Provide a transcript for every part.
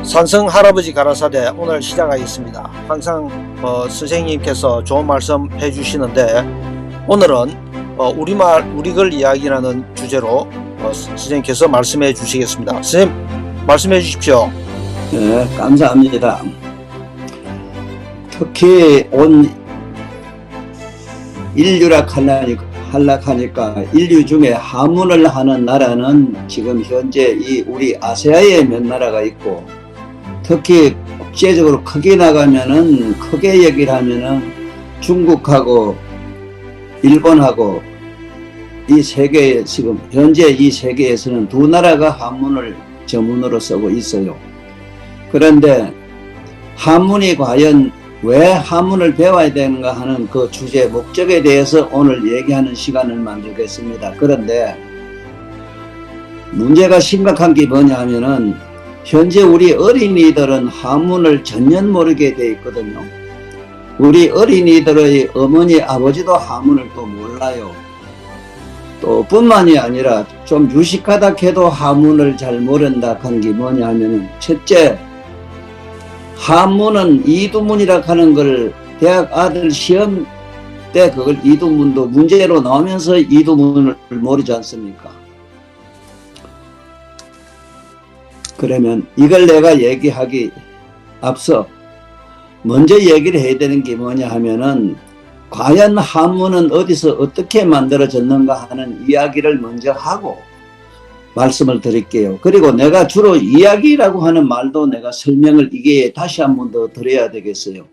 산성 할아버지 가라사대 오늘 시작하겠습니다. 항상 선생님께서 좋은 말씀 해주시는데 오늘은 우리글 이야기라는 주제로 선생님께서 말씀해 주시겠습니다. 선생님 말씀해 주십시오. 네, 감사합니다. 특히 온 인류라 한락하니까 인류 중에 하문을 하는 나라는 지금 현재 이 우리 아시아에 몇 나라가 있고, 특히 국제적으로 크게 나가면은 크게 얘기를 하면은 중국하고 일본하고 이 세계에 지금 현재 이 세계에서는 두 나라가 한문을 전문으로 쓰고 있어요. 그런데 한문이 과연 왜 한문을 배워야 되는가 하는 그 주제 목적에 대해서 오늘 얘기하는 시간을 만들겠습니다. 그런데 문제가 심각한 게 뭐냐 하면은 현재 우리 어린이들은 한문을 전혀 모르게 돼 있거든요. 우리 어린이들의 어머니 아버지도 한문을 또 몰라요. 또 뿐만이 아니라 좀 유식하다 해도 한문을 잘 모른다 한 게 뭐냐 하면은, 첫째, 한문은 이두문이라 하는 걸 대학 아들 시험 때 그걸 이두문도 문제로 나오면서 이두문을 모르지 않습니까? 그러면 이걸 내가 얘기하기 앞서 먼저 얘기를 해야 되는 게 뭐냐 하면은, 과연 한문은 어디서 어떻게 만들어졌는가 하는 이야기를 먼저 하고 말씀을 드릴게요. 그리고 내가 주로 이야기라고 하는 말도 내가 설명을 이게 다시 한 번 더 드려야 되겠어요.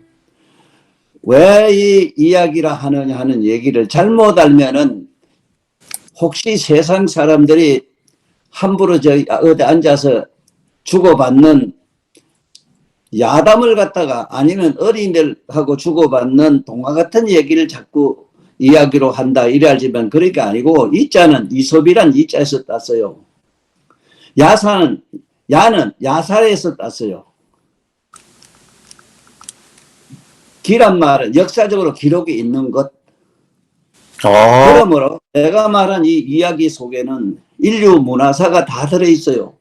왜 이 이야기라 하느냐 하는 얘기를 잘못 알면은 혹시 세상 사람들이 함부로 어디 앉아서 주고받는 야담을 갖다가 아니면 어린이들하고 주고받는 동화 같은 얘기를 자꾸 이야기로 한다 이래 알지만 그럴 게 아니고, 이자는 이솝이란 이자에서 땄어요. 야는 야살에서 땄어요. 기란 말은 역사적으로 기록이 있는 것. 그러므로 내가 말한 이 이야기 속에는 인류 문화사가 다 들어있어요.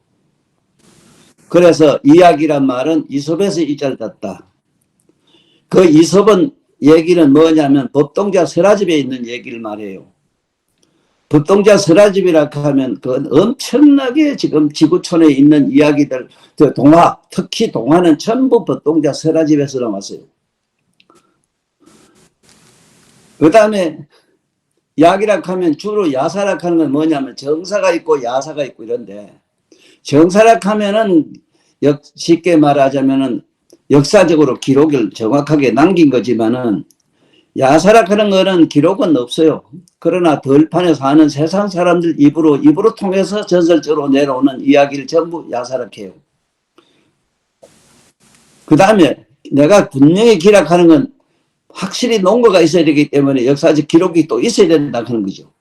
그래서 이야기란 말은 이솝에서 이자를 땄다. 그 이솝은 얘기는 뭐냐면 법동자 설화집에 있는 얘기를 말해요. 법동자 설화집이라 하면 그건 엄청나게 지금 지구촌에 있는 이야기들, 동화, 특히 동화는 전부 법동자 설화집에서 나왔어요. 그 다음에 야기라 하면 주로 야사라 하는 건 뭐냐면 정사가 있고 야사가 있고 이런데, 정사라 하면은 쉽게 말하자면은 역사적으로 기록을 정확하게 남긴 거지만은, 야사라 하는 거는 기록은 없어요. 그러나 덜판에 사는 세상 사람들 입으로 통해서 전설적으로 내려오는 이야기를 전부 야사라 해요. 그 다음에 내가 분명히 기록하는 건 확실히 논거가 있어야 되기 때문에 역사적 기록이 또 있어야 된다 하는 거죠.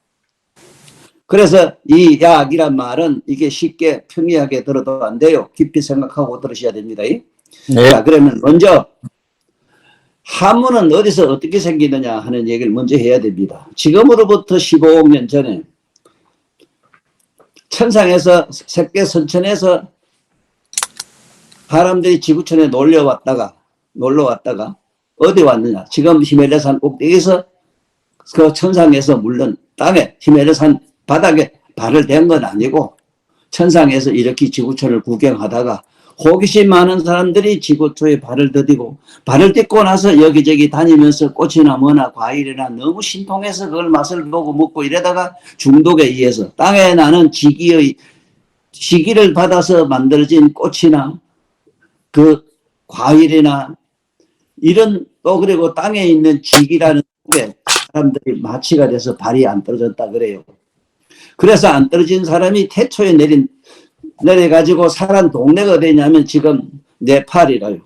그래서 이 야기란 말은 이게 쉽게 평이하게 들어도 안 돼요. 깊이 생각하고 들으셔야 됩니다. 네. 자, 그러면 먼저 한문은 어디서 어떻게 생기느냐 하는 얘기를 먼저 해야 됩니다. 지금으로부터 15억 년 전에 천상에서 색계 선천에서 사람들이 지구촌에 놀러 왔다가 어디 왔느냐? 지금 히말라야산 꼭대기에서 그 천상에서 물론 땅에 히말라야산 바닥에 발을 댄 건 아니고 천상에서 이렇게 지구촌을 구경하다가 호기심 많은 사람들이 지구촌에 발을 딛고 나서 여기저기 다니면서 꽃이나 뭐나 과일이나 너무 신통해서 그걸 맛을 보고 먹고 이러다가 중독에 의해서 땅에 나는 시기를 받아서 만들어진 꽃이나 그 과일이나 이런, 또 그리고 땅에 있는 직이라는 게 사람들이 마취가 돼서 발이 안 떨어졌다 그래요. 그래서 안 떨어진 사람이 태초에 내려가지고 살한 동네가 어디냐면 지금 네팔이라요.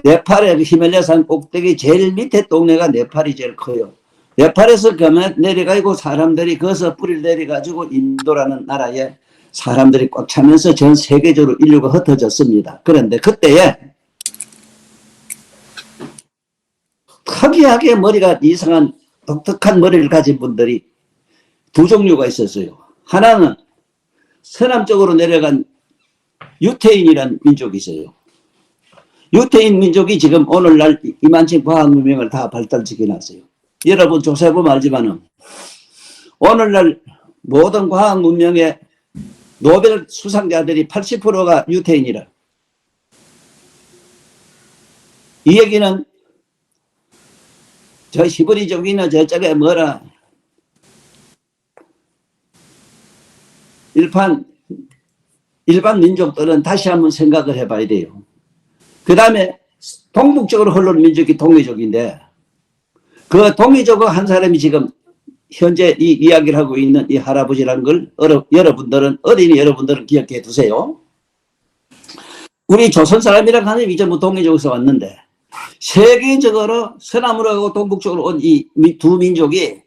네팔의 히말라야산 꼭대기 제일 밑에 동네가 네팔이 제일 커요. 네팔에서 그만 내려가지고 사람들이 거기서 뿌리를 내려가지고 인도라는 나라에 사람들이 꽉 차면서 전 세계적으로 인류가 흩어졌습니다. 그런데 그때에 특이하게 머리가 이상한 독특한 머리를 가진 분들이 두 종류가 있었어요. 하나는 서남 쪽으로 내려간 유태인이라는 민족이 있어요. 유태인 민족이 지금 오늘날 이만큼 과학 문명을 다 발달시켜 놨어요. 여러분 조사해보면 알지만은 오늘날 모든 과학 문명의 노벨 수상자들이 80%가 유태인이라. 이 얘기는 저 히브리족이나 저쪽에 뭐라 일반 민족들은 다시 한번 생각을 해봐야 돼요. 그 다음에 동북쪽으로 흐르는 민족이 동이족인데 그 동이족 한 사람이 지금 현재 이 이야기를 하고 있는 이 할아버지라는 걸 여러분들은 어린이 여러분들은 기억해 두세요. 우리 조선 사람이라고 하는 이제 뭐 동이족에서 왔는데 세계적으로 서남으로 동북쪽으로 온 이 두 민족이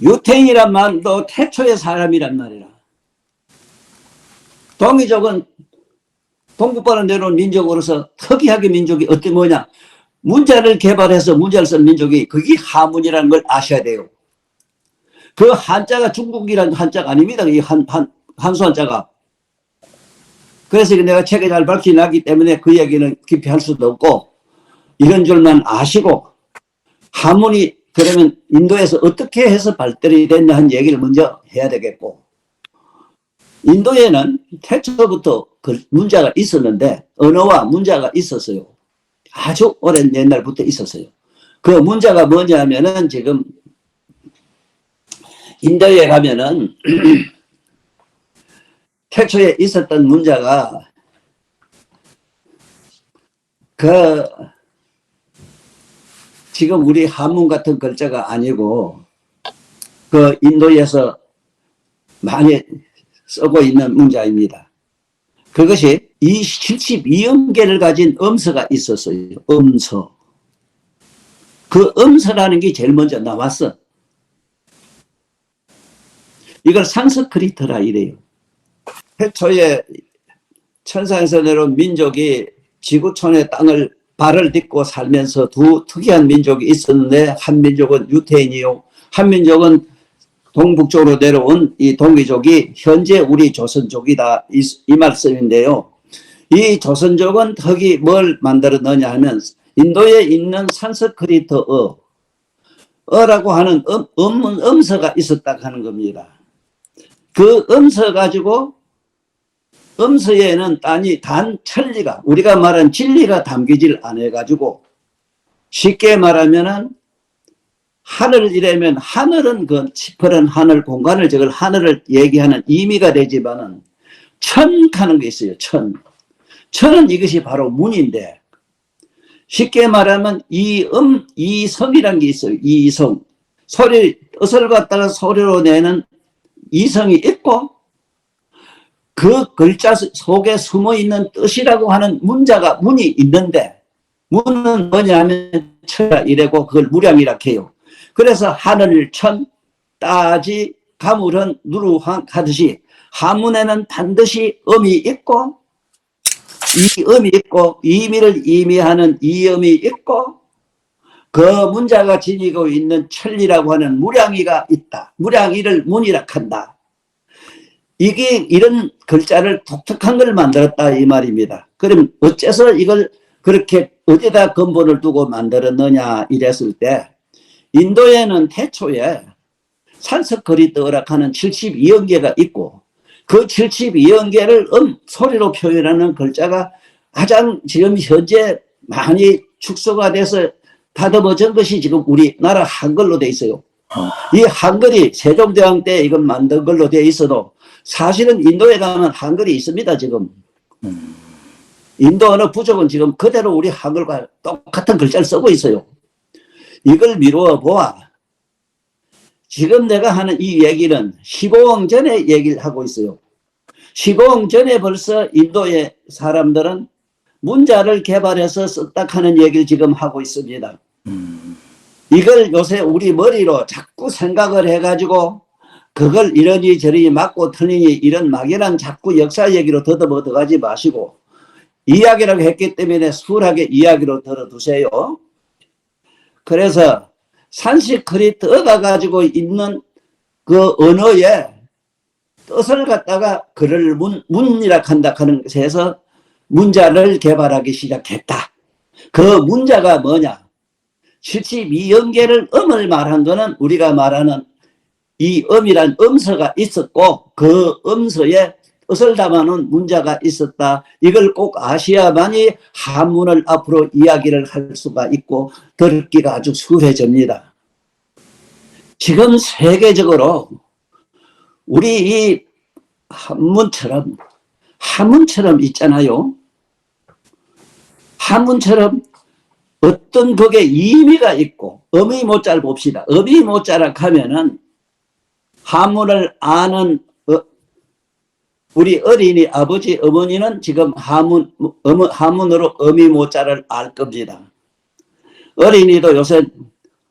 유태인이란 말도 태초의 사람이란 말이라. 동이족은 동북바로 내려온 민족으로서 특이하게 민족이 어떤 뭐냐. 문자를 개발해서 문자를 쓴 민족이 그게 하문이라는 걸 아셔야 돼요. 그 한자가 중국이라는 한자가 아닙니다. 이 한수 한자가. 그래서 내가 책에 잘 밝혀놨기 때문에 그 얘기는 깊이 할 수도 없고 이런 줄만 아시고 하문이 그러면 인도에서 어떻게 해서 발달이 됐냐 한 얘기를 먼저 해야 되겠고 인도에는 태초부터 그 문자가 있었는데 언어와 문자가 있었어요. 아주 오랜 옛날부터 있었어요. 그 문자가 뭐냐 하면은 지금 인도에 가면은 태초에 있었던 문자가 지금 우리 한문 같은 글자가 아니고 그 인도에서 많이 쓰고 있는 문자입니다. 그것이 72음계를 가진 음서가 있었어요. 음서. 그 음서라는 게 제일 먼저 나왔어. 이걸 산스크리트라 이래요. 태초에 천상에서 내려온 민족이 지구촌의 땅을 발을 딛고 살면서 두 특이한 민족이 있었는데 한 민족은 유태인이요. 한 민족은 동북쪽으로 내려온 이 동이족이 현재 우리 조선족이다. 이 말씀인데요. 이 조선족은 특히 뭘 만들어 넣냐 하면 인도에 있는 산스크리트어 어라고 하는 음서가 있었다고 하는 겁니다. 그 음서 가지고 음서에는 단 천리가 우리가 말한 진리가 담기질 않아 가지고 쉽게 말하면은 하늘이라면 하늘은 그 푸른 하늘 공간을 저걸 하늘을 얘기하는 의미가 되지만은 천하는 게 있어요. 천은 이것이 바로 문인데 쉽게 말하면 이성이라는 게 있어요. 이성. 뜻을 갖다가 소리로 내는 이성이 있고 그 글자 속에 숨어있는 뜻이라고 하는 문이 있는데 문은 뭐냐면 천이라 이래고 그걸 무량이라 해요. 그래서 하늘 천 따지 가물은 누루황 하듯이 한문에는 반드시 음이 있고 이 음이 있고 의미를 의미하는 이음이 있고 그 문자가 지니고 있는 천리라고 하는 무량이가 있다. 무량이를 문이라 한다. 이게 이런 글자를 독특한 걸 만들었다 이 말입니다. 그럼 어째서 이걸 그렇게 어디다 근본을 두고 만들었느냐 이랬을 때 인도에는 태초에 산스크리트어라 하는 72영계가 있고 그 72영계를 소리로 표현하는 글자가 가장 지금 현재 많이 축소가 돼서 다듬어진 것이 지금 우리나라 한글로 돼 있어요. 이 한글이 세종대왕 때 이건 만든 걸로 돼 있어도 사실은 인도에 가면 한글이 있습니다. 지금 인도 어느 부족은 지금 그대로 우리 한글과 똑같은 글자를 쓰고 있어요. 이걸 미루어 보아 지금 내가 하는 이 얘기는 15억 전에 얘기를 하고 있어요. 15억 전에 벌써 인도의 사람들은 문자를 개발해서 썼다 하는 얘기를 지금 하고 있습니다. 이걸 요새 우리 머리로 자꾸 생각을 해가지고 그걸 이러니 저러니 맞고 틀리니 이런 막연한 자꾸 역사 얘기로 더듬어 들어가지 마시고 이야기라고 했기 때문에 수월하게 이야기로 들어두세요. 그래서 산스크리트어가 가지고 있는 그 언어에 뜻을 갖다가 글을 문이라 한다 하는 것에서 문자를 개발하기 시작했다. 그 문자가 뭐냐? 72연계를 음을 말한 거는 우리가 말하는 이 음이란 음서가 있었고 그 음서에 뜻을 담아놓은 문자가 있었다. 이걸 꼭 아셔야만이 한문을 앞으로 이야기를 할 수가 있고 듣기가 아주 수월해집니다. 지금 세계적으로 우리 이 한문처럼 있잖아요. 한문처럼 어떤 그게 의미가 있고 어미모자를 봅시다. 어미모자라 하면은 한문을 아는 우리 어린이 아버지 어머니는 지금 한문으로 어미모자를 알 겁니다. 어린이도 요새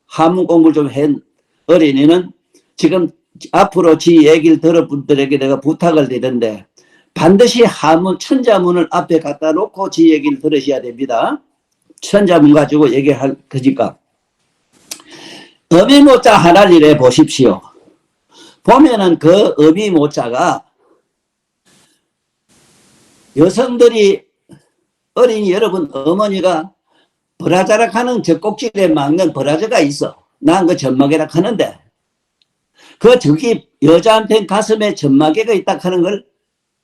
한문 공부를 좀 한 어린이는 지금 앞으로 지 얘기를 들은 분들에게 내가 부탁을 드리는데 반드시 한문 천자문을 앞에 갖다 놓고 지 얘기를 들으셔야 됩니다. 천자문 가지고 얘기할 거니까. 어미모자 하나를 이래 보십시오. 보면은 그 어미모자가 여성들이 어린이 여러분 어머니가 브라자락 하는 젖꼭지에 막는 브라자가 있어. 난 그 점마개라 하는데 그 저기 여자한테 가슴에 점마개가 있다 하는 걸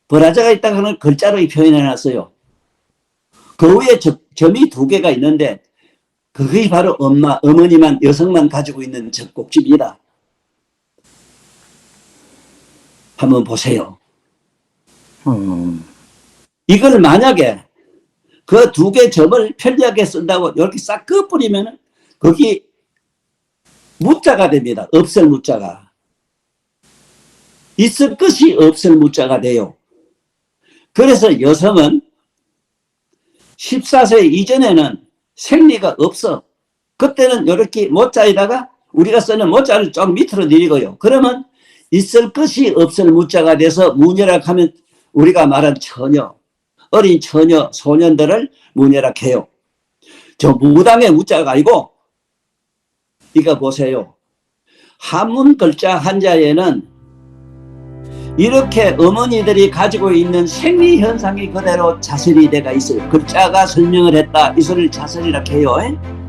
브라자가 있다 하는 글자로 표현해 놨어요. 그 위에 점이 2개가 있는데 그게 바로 어머니만 여성만 가지고 있는 젖꼭지입니다. 한번 보세요. 이걸 만약에 그 2개 점을 편리하게 쓴다고 이렇게 싹 그어버리면 거기 무자가 됩니다. 없을 무자가. 있을 것이 없을 무자가 돼요. 그래서 여성은 14세 이전에는 생리가 없어. 그때는 이렇게 모자에다가 우리가 쓰는 모자를 좀 밑으로 내리고요. 그러면 있을 것이 없을 무자가 돼서 무녀락 하면 우리가 말한 처녀, 어린 처녀, 소년들을 무녀락 해요. 저 무당의 무자가 아니고 이거 보세요. 한문 글자 한자에는 이렇게 어머니들이 가지고 있는 생리 현상이 그대로 자설이 돼가 있어요. 글자가 설명을 했다. 이 소리를 자설이라고 해요.